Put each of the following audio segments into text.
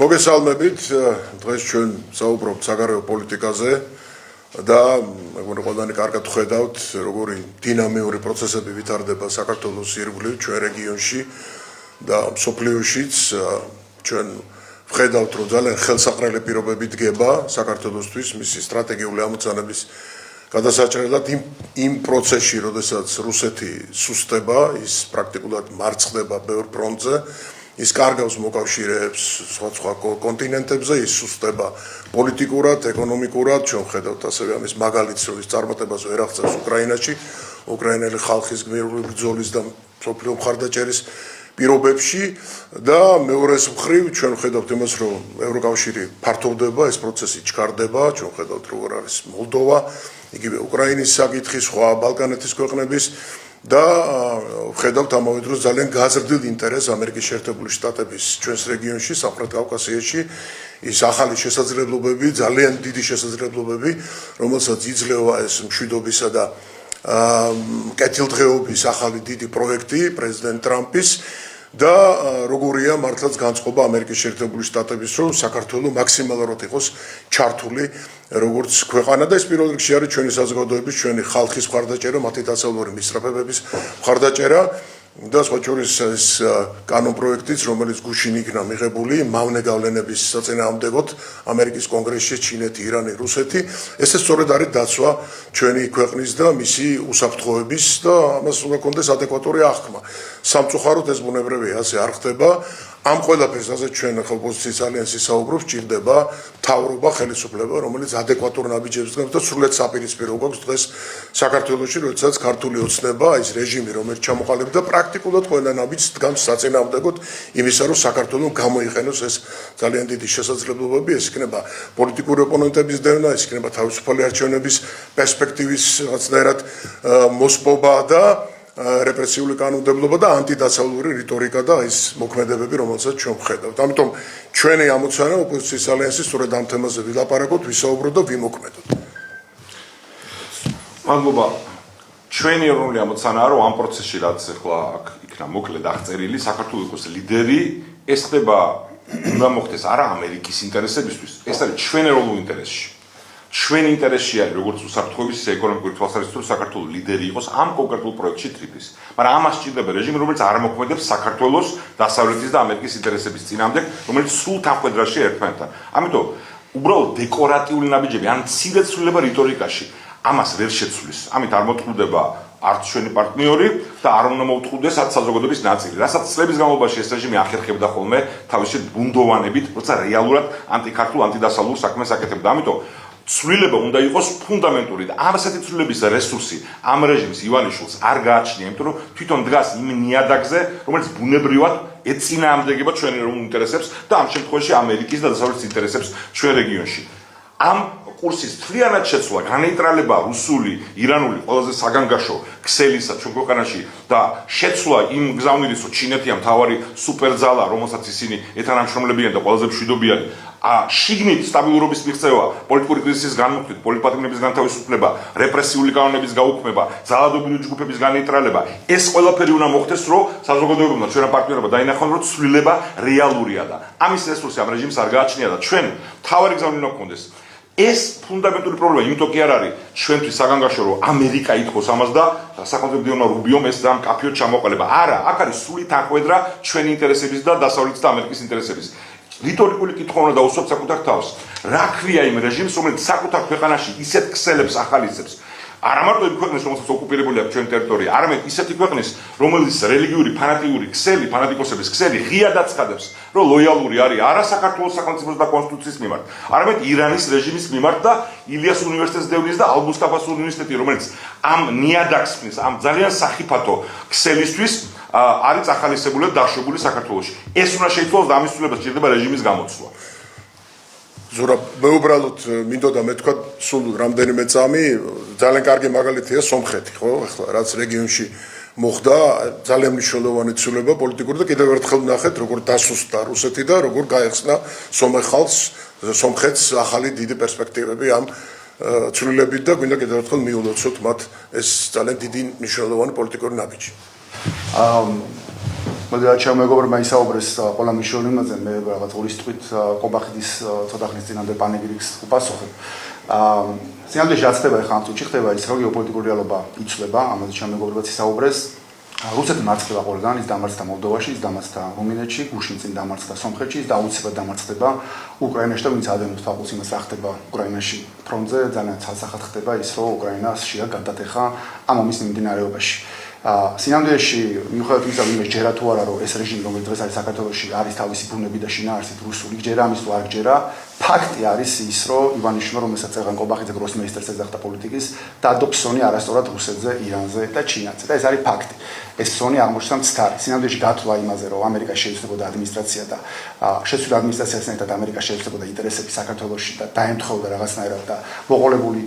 მოგესალმებით, დღეს ჩვენ საუბრობთ საგარეო პოლიტიკაზე და მეგონი ყველანი კარგად ხედავთ, როგორი დინამიური პროცესები ვითარდება საქართველოს ირგვლივ ჩვენ რეგიონში და მსოფლიოშიც ჩვენ ვხედავთ, რომ ძალიან ხელსაყრელი პირობები დგება საქართველოსთვის მისი სტრატეგიული ამოცანების გადასაჭრელად იმ პროცესში, როდესაც რუსეთი სუსტდება, ის პრაქტიკულად მარცხდება ბევრ ფრონტზე. ის კარგავს მოკავშირეებს სხვა კონტინენტებზე, ის სუსტდება პოლიტიკურად, ეკონომიკურად, ჩვენ ხედავთ ასევე ამის მაგალითს, რომ ის წარმატებას ვერ აღწევს უკრაინაში, უკრაინელი ხალხის გმირული ბრძოლის და მსოფლიო მხარდაჭერის პირობებში და მეორეს მხრივ ჩვენ ხედავთ იმას, რომ ევროკავშირი ფართოვდება, ეს პროცესი ჩქარდება, ჩვენ ხედავთ როგორ არის მოლდოვა, იგივე უკრაინის საკითხი, სხვა ბალკანეთის ქვეყნების და ვხედავთ ამავე დროს ძალიან გაზრდილ ინტერესს ამერიკის შეერთებული შტატების ჩვენს რეგიონში, სამხრეთ კავკასიაში, ის ახალი შესაძლებლობები, ძალიან დიდი შესაძლებლობები, რომელსაც იძლევა ეს მშვიდობისა და კეთილდღეობის ახალი დიდი პროექტი პრეზიდენტ ტრამპის და როგორია მართლაც განწყობა ამერიკის შეერთებული შტატების, რომ საქართველო მაქსიმალურად იყოს ჩართული როგორც ქვეყანა და ეს პირველ რიგში არის ჩვენი საზოგადოების, ჩვენი ხალხის მხარდაჭერა, მათი დასავლური მისწრაფებების მხარდაჭერა და სხვა შორის ეს კანონპროექტიც, რომელიც გუშინ იქნა მიღებული მავნე გავლენების საწინააღმდეგოდ ამერიკის კონგრესში ჩინეთი, ირანი, რუსეთი, ესე სწორედ არის დაცვა ჩვენი ქვეყნის და მისი უსაფრთხოების და ამას უნდა კონდეს ადეკვატური აღქმა. სამწუხაროდ ეს ბუნებრივია, ასე არ ხდება. ამ ყველაფერს ასე ჩვენ ოპოზიციის ალიანსი საუბრობს, ჭირდება მთავრობა, ხელისუფლება, რომელიც ადეკვატურ ნაბიჯებს დგამს და სრულად საპირისპირო გვაქვს დღეს საქართველოში, როდესაც ქართული ოცნება, ის რეჟიმი, რომელიც ჩამოყალიბდა, პრაქტიკულად ყველა ნაბიჯს დგამს საწინააღმდეგოდ იმისა, რომ საქართველოს გამოიყენოს ეს ძალიან დიდი შესაძლებლობები, ეს იქნება პოლიტიკური ოპონენტების დევნა, ეს იქნება თავისუფალი არჩევნების პერსპექტივის რაღაცნაირად მოსპობა და რეპრესიული კანონმდებლობა და ანტიდასავლური რიტორიკა და ის მოქმედებები, რომელსაც ჩვენ ვხედავთ. ამიტომ ჩვენი ამოცანა ოპოზიციის ალიანსის სწორედ ამ თემაზე ვილაპარაკოთ, ვისაუბროთ და ვიმოქმედოთ. მადლობა. ჩვენი ეროვნული ამოცანაა, რომ ამ პროცესში, რაც ახლა აქ იქნა მოკლედ აღწერილი, საქართველოს იყოს ლიდერი, ეს ხდება უნდა მოხდეს არა ამერიკის ინტერესებისთვის, ეს არის ჩვენ ეროვნულ ინტერესში. ჩვენ ინტერესში არის როგორც უსაფრთხოების, ისე ეკონომიკური თვალსაზრისით, რომ საქართველოს ლიდერი იყოს ამ კონკრეტულ პროექტში TRIPS-ის. მაგრამ ამას სჭირდება რეჟიმი, რომელიც არ მოქმედებს საქართველოს დასავლეთის და ამერიკის ინტერესების წინააღმდეგ, რომელიც სულ თანხმდრაში ერთმანეთთან. ამიტომ უბრალოდ დეკორატიული ნაბიჯები, ან მცირე ცვლილება რიტორიკაში, ამას ვერ შეცვლის. ამით არ მოწყდება არც ჩვენი პარტნიორი და არ უნდა მოუწყდეს არც საზოგადოების ნაწილი. რასაც წლების განმავლობაში ეს რეჟიმი ახერხებდა ხოლმე თავისი ბუნდოვანებით, როცა რეალურად ანტიქართულ, ანტიდასავლურ საქმეს აკეთებდა. ამიტომ ცვლილება უნდა იყოს ფუნდამენტური და ასეთი ცვლილების რესურსი ამ რეჟიმის ივანიშვილს არ გააჩნია, იმიტომ რომ თვითონ დგას იმ ნიადაგზე, რომელიც ბუნებრივად ეწინააღმდეგება ჩვენ ეროვნულ ინტერესებს და ამ შემთხვევაში ამერიკის და დასავლეთის ინტერესებს ჩვენ რეგიონში. ამ კურსის მთლიანად შეცვლა, განეიტრალება რუსული, ირანული, ყველაზე საგანგაშო ქსელისა ჩვენ ქვეყანაში და შეცვლა იმ გზავნილის, რომ ჩინეთია მთავარი სუპერძალა, რომელსაც ისინი ეთანამშრომლებიან და ყველაზე მშვიდობიანი. შიგნით სტაბილურობის მიღწევა, პოლიტიკური კრიზისის განმუხტვით, პოლიტპატრონების განთავისუფლება, რეპრესიული კანონების გაუქმება, ძალადობრივი ჯგუფების განეიტრალება, ეს ყველაფერი უნდა მოხდეს, რომ საზოგადოებამ და ჩვენმა პარტნიორებმა დაინახონ, რომ ცვლილება რეალურია და ამის რესურსი ამ რეჟიმს არ გააჩნია და ჩვენ მთავარი გზავნილი უნდა გქონდეს. ეს ფუნდამენტური პრობლემა, იმიტომ კი არ არის ჩვენთვის საგანგაშო, რომ ამერიკა ითხოვს ამას და სახელმწიფო დიონა რუბიომ ეს ძალიან კაფეოდ ჩამოყალიბა. არა, აქ არის სრული თანხმედრა ჩვენი ინტერესების და დასავლეთის და ამერიკის ინტერესების. რიტორიკული კითხვა უნდა დაუსვათ საკუთარ თავს. რა ქვია იმ რეჟიმს, რომელიც საკუთარ ქვეყანაში ისეთ ქსელებს ახალისებს, არა მარტო იმ ქვეყნის, რომელსაც ოკუპირებული აქვს ჩვენი ტერიტორია, არამედ ისეთი ქვეყნის, რომელიც რელიგიური, ფანატიკური ქსელი, ფანატიკოსების ქსელი ღიად აცხადებს, რომ ლოიალური არის არა საქართველოს სახელმწიფოს და კონსტიტუციის მიმართ, არამედ ირანის რეჟიმის მიმართ და ილიას უნივერსიტეტის დევნის და ალ-მუსტაფას უნივერსიტეტი, რომელიც ამ ნიადაგს ხსნის, ამ ძალიან სახიფათო ქსელისთვის არის ახალისებული და დაშვებული საქართველოში. ეს უნდა შეიცვალოს და ამის ცვლილებას სჭირდება რეჟიმის გამოცვლა. ზურაბ, მე უბრალოდ მინდოდა მეთქვა სულ რამდენიმე წამი, ძალიან კარგი მაგალითია სომხეთი, ხო? ახლა რაც რეგიონში მოხდა, ძალიან მნიშვნელოვანი ცვლილება პოლიტიკური და კიდევ ერთხელ ნახეთ, როგორ დასუსტდა რუსეთი და როგორ გაეხსნა სომხეთს ახალი დიდი პერსპექტივები ამ ცვლილებით და გვინდა კიდევ ერთხელ მიულოცოთ მათ ეს ძალიან დიდი მნიშვნელოვანი პოლიტიკური ნაბიჯი. მოდი რა ჩემეგობრებმა ისაუბრეს ყველა მნიშვნელობაზე მე რაღაც ორი სიტყვით ყობახიძის ცოტა ხნის წინამდე პანეგირიკს უპასუხებ. სინამდვილეში რაც ხდება ახლა ამ წუთში ხდება ის რომ გეოპოლიტიკური რეალობა იცვლება, ამაზე ჩემეგობრებაც ისაუბრეს. რუსეთი მარცხდება ყველგან, ის დამარცხდა მოლდოვაში, ის დამარცხდა რუმინეთში, გუშინ წინ დამარცხდა სომხეთში, ის დაუცებად დამარცხდება უკრაინაში და ვინც ადენებს თვალყურს იმას რა ხდება უკრაინაში ფრონტზე, ძალიან ცალსახად ხდება ის, რომ უკრაინაშია გადატეხა ამ ომის მიმდინარეობაში. სინამდვილეში მიუხედავად იმისა, რომ ჯერა თუ არა რომ ეს რეჟიმი რომელიც დღეს არის საქართველოში არის თავისი ბუნები და შინაარსით რუსული ჯერა ამის თუ არ ჯერა ფაქტი არის ის რომ ივანიშვილმა რომელსაც წეგან ყობახიძე გროსმეისტერს ეძახდა პოლიტიკის დადო ფსონი არასწორად რუსეთზე, ირანზე და ჩინეთზე და ეს არის ფაქტი. ეს ფსონი აღმოჩნდა მცდარი. სინამდვილეში გათვლა იმაზე რომ ამერიკა შეიცვლებოდა ადმინისტრაცია და შეცვლა ადმინისტრაციასთან ერთად ამერიკა შეიცვლებოდა ინტერესები საქართველოში და დაემთხოვდა რაღაცნაირად და მოყოლებული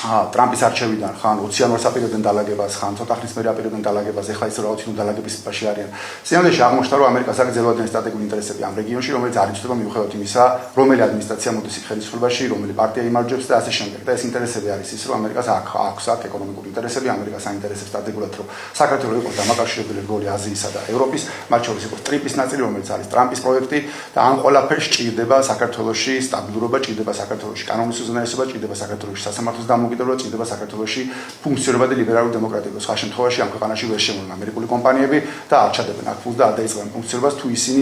ტრამპის არჩევიდან ხან 20 იანვარს აპირებდნენ დალაგებას, ხან ცოტა ხნის მერე აპირებდნენ დალაგებას, ეხლა ის რა თქმა უნდა დალაგების სიტუაციაში არიან. სინამდვილეში აღმოჩნდა რომ ამერიკას აქვს ძელვადიანი სტრატეგიული ინტერესები ამ რეგიონში, რომელიც არ იცვლება მიუხედავად იმისა, რომელი ადმინისტრაცია მოდის ხელისუფლებაში, რომელი პარტია იმარჯვებს და ასე შემდეგ. და ეს ინტერესები არის ის, რომ ამერიკას აქვს ეკონომიკური ინტერესები, ამერიკას აინტერესებს სტრატეგიულად, რომ საქართველო იყოს დამაკავშირებელი რგოლი აზიისა და ევროპის, მათ შორის იყოს ტრიპის ნაწილი, რომელიც არის ტრამპის პროექტი და ამ ყველაფერს ჭირდება საქართველოში სტაბილურობა, ჭირდება საქართველოში კანონის უზენაესობა, ჭირდება საქართველოში სასამართლოს დამოუკიდებლობა, ჭირდება საქართველოში ფუნქციონირება და ლიბერალური დემოკრატია. სხვა შემთხვევაში ამ ქვეყანაში ვერ შემოვლენ ამერიკული კომპანიები და არ ჩადებენ აქ ფულს და არ დაიწყებენ ფუნქციონირებას თუ ისინი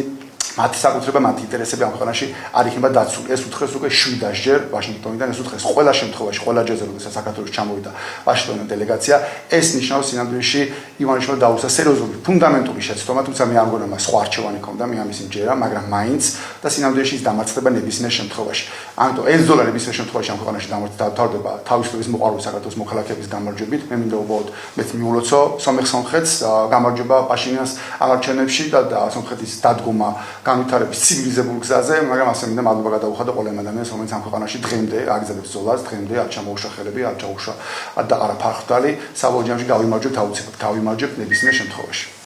მათი საკუთრება, მათი ინტერესები ამ ქვეყანაში არ იქნება დაცული. ეს უთხრეს უკვე 7-ჯერ ვაშინგტონიდან, ეს უთხრეს ყველა შემთხვევაში, ყველა ჯერზე, როდესაც საქართველოს ჩამოვიდა ვაშინგტონიდან დელეგაცია. ეს ნიშნავს სინამდვილეში ივანიშვილმა დაუწყო სერიოზული ფუნდამენტური შეცდომა, თუმცა მე არ მგონია მას სხვა არჩევანი ჰქონდა, მე ამის იმჯერა, მაგრამ მაინც და სინამდვილეში ის დამარცხდება ნებისმიერ შემთხვევაში. ამიტომ ეს დოლარი ნებისმიერ შემთხვევაში ამ ქვეყანაში დამთავრდება თავისუფლების მოყვარული საქართველოს მოქალაქეების გამარჯვებით. მე მინდა უბრალოდ მეც მიულოცო სომხეთს გამარჯვება პაშინიანს აღარჩენებში და სომხეთის დადგომა განვითარების ცივილიზებულ გზაზე, მაგრამ ასე მინდა მადლობა გადაუხადო ყველა იმ ადამიანს, რომელიც ამ ქვეყანაში დღემდე აგრძელებს ბრძოლას, დღემდე არ ჩამოუშვა ხელები, არ ჩაუშვა და არა ფარხდალი, საბოლოო ჯამში გავიმარჯვებთ აუცილებლად, გავიმარჯვებთ ნებისმიერ შემთხვევაში.